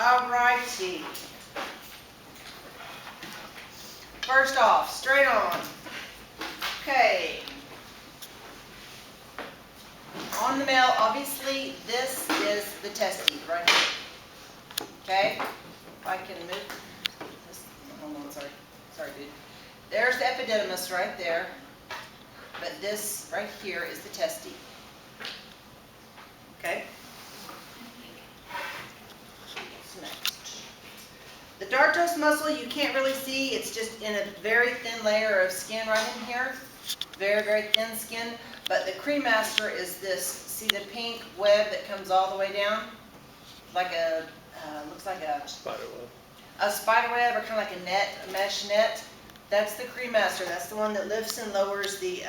Alrighty. First off, straight on. Okay. On the male, obviously, this is the testes right here. Okay? If I can move this. Hold on, sorry. Sorry, dude. There's the epididymis right there. But this right here is the testes. Okay? What's next? The dartos muscle you can't really see. It's just in a very thin layer of skin right in here. Very, very thin skin. But the cremaster is this. See the pink web that comes all the way down? Like a, looks like a Spider web. A spider web, or kind of like a net, a mesh net. That's the cremaster. That's the one that lifts and lowers the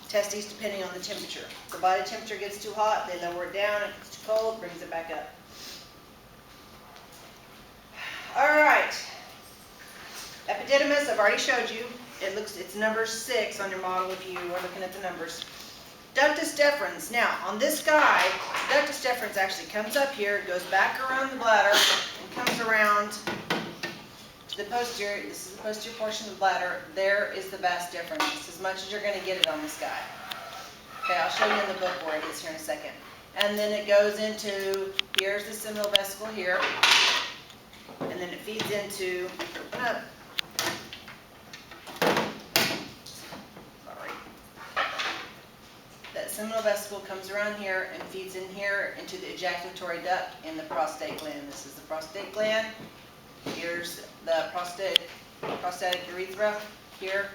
testes depending on the temperature. If the body temperature gets too hot, they lower it down. If it's too cold, brings it back up. All right. Epididymis, I've already showed you. It's number 6 on your model if you are looking at the numbers. Ductus deferens. Now, on this guy, ductus deferens actually comes up here, goes back around the bladder, and comes around to the posterior. This is the posterior portion of the bladder. There is the vas deferens. It's as much as you're going to get it on this guy. Okay, I'll show you in the book where it is here in a second. And then it goes into, here's the seminal vesicle here, and then it feeds into, open up. That seminal vesicle comes around here and feeds in here into the ejaculatory duct in the prostate gland. This is the prostate gland. Here's the prostatic urethra here.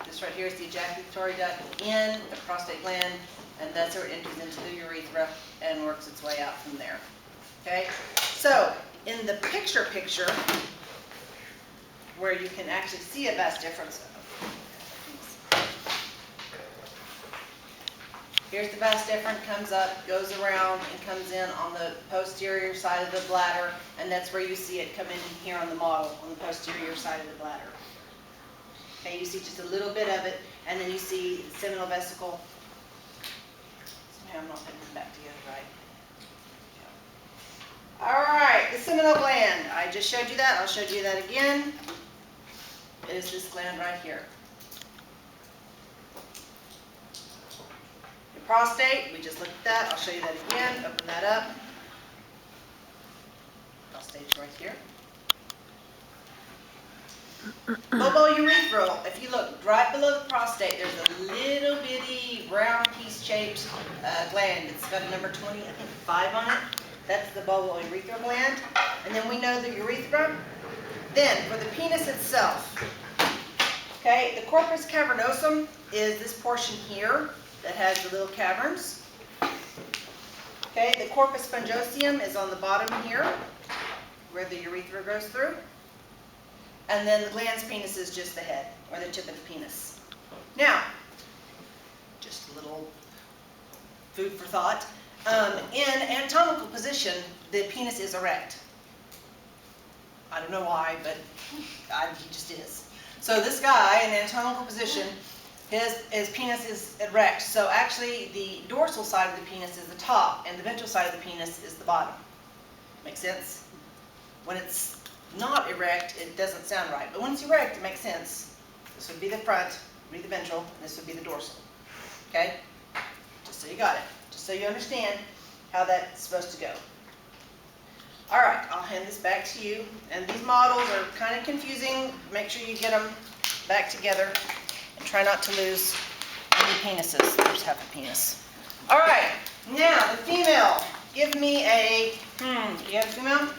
This right here is the ejaculatory duct in the prostate gland, and that's where it enters into the urethra and works its way out from there. Okay? So, in the picture, where you can actually see a vas deferens. Here's the vas deferens, comes up, goes around, and comes in on the posterior side of the bladder, and that's where you see it come in here on the model, on the posterior side of the bladder. Okay, you see just a little bit of it, and then you see the seminal vesicle. Somehow I'm not putting them back together right. All right, the seminal gland. I just showed you that. I'll show you that again. It is this gland right here. Prostate, we just looked at that. I'll show you that again. Open that up. Prostate's right here. Bulbourethral. If you look right below the prostate, there's a little bitty round piece-shaped gland. It's got a number 20, I think 5 on it. That's the bulbourethral gland. And then we know the urethra. Then, for the penis itself, okay, the corpus cavernosum is this portion here that has the little caverns. Okay, the corpus spongiosum is on the bottom here, where the urethra goes through. And then the glans penis is just the head, or the tip of the penis. Now, just a little food for thought. In anatomical position, the penis is erect. I don't know why, but he just is. So this guy, in anatomical position, his penis is erect. So actually, the dorsal side of the penis is the top, and the ventral side of the penis is the bottom. Make sense? When it's not erect, it doesn't sound right. But when it's erect, it makes sense. This would be the front, would be the ventral, and this would be the dorsal. Okay? Just so you got it. Just so you understand how that's supposed to go. All right, I'll hand this back to you. And these models are kind of confusing. Make sure you get them back together. And try not to lose any penises. There's half a penis. All right, now the female. Give me a, you have a female?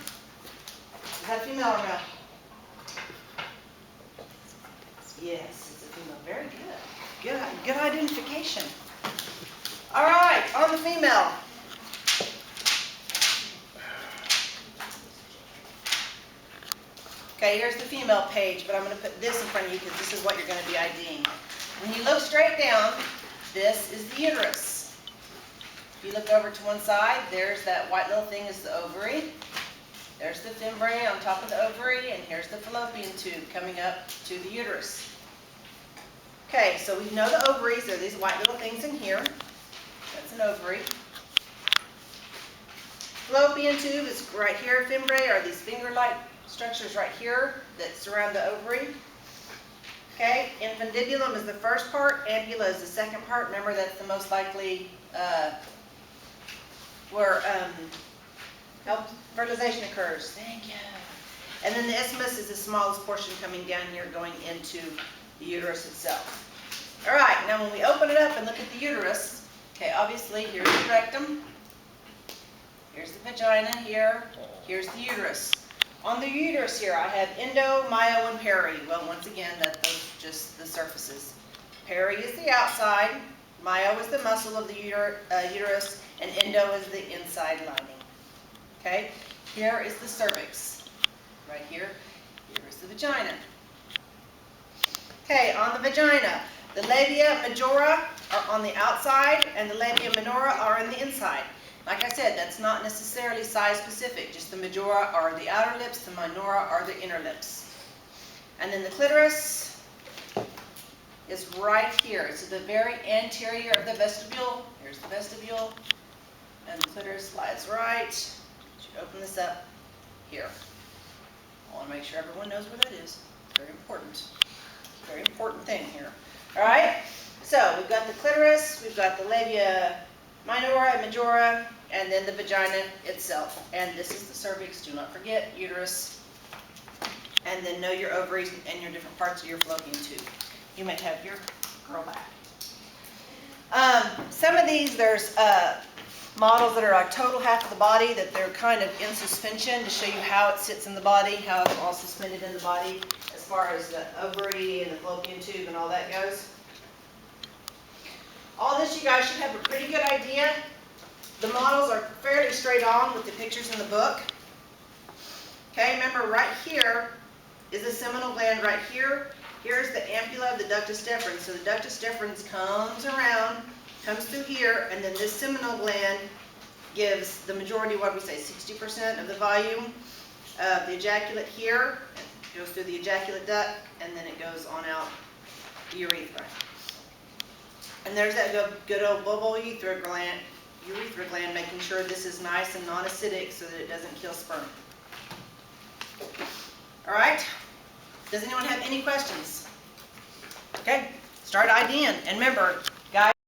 Is that a female or no? Yes, it's a female. Very good. Good identification. All right, on the female. Okay, here's the female page, but I'm going to put this in front of you because this is what you're going to be IDing. When you look straight down, this is the uterus. If you look over to one side, there's that white little thing is the ovary. There's the fimbriae on top of the ovary, and here's the fallopian tube coming up to the uterus. Okay, so we know the ovaries. There are these white little things in here. That's an ovary. fallopian tube is right here. Fimbriae are these finger-like structures right here that surround the ovary. Okay, infundibulum is the first part, ampulla is the second part. Remember, that's the most likely where fertilization occurs. Thank you. And then the isthmus is the smallest portion coming down here going into the uterus itself. All right, now when we open it up and look at the uterus, okay, obviously here's the rectum, here's the vagina here, here's the uterus. On the uterus here, I have endo, myo, and peri. Well, once again, those are just the surfaces. Peri is the outside, myo is the muscle of the uterus, and endo is the inside lining. Okay, here is the cervix. Right here, here is the vagina. Okay, on the vagina, the labia majora are on the outside, and the labia minora are on the inside. Like I said, that's not necessarily size specific, just the majora are the outer lips, the minora are the inner lips. And then the clitoris is right here. It's at the very anterior of the vestibule. Here's the vestibule, and the clitoris slides right. You open this up here. I want to make sure everyone knows where that is. It's very important. Very important thing here. All right? So we've got the clitoris, we've got the labia minora and majora, and then the vagina itself. And this is the cervix. Do not forget uterus. And then know your ovaries and your different parts of your fallopian tube. You may have your girl back. Some of these, there's models that are like total half of the body, that they're kind of in suspension to show you how it sits in the body, how it's all suspended in the body as far as the ovary and the fallopian tube and all that goes. All this, you guys should have a pretty good idea. The models are fairly straight on with the pictures in the book. Okay, remember right here is the seminal gland right here. Here's the ampulla of the ductus deferens. So the ductus deferens comes around, comes through here, and then this seminal gland gives the majority, what do we say, 60% of the volume of the ejaculate here. It goes through the ejaculate duct, and then it goes on out the urethra. And there's that good old bulbourethra gland, making sure this is nice and non-acidic so that it doesn't kill sperm. All right? Does anyone have any questions? Okay, start IDing. And remember,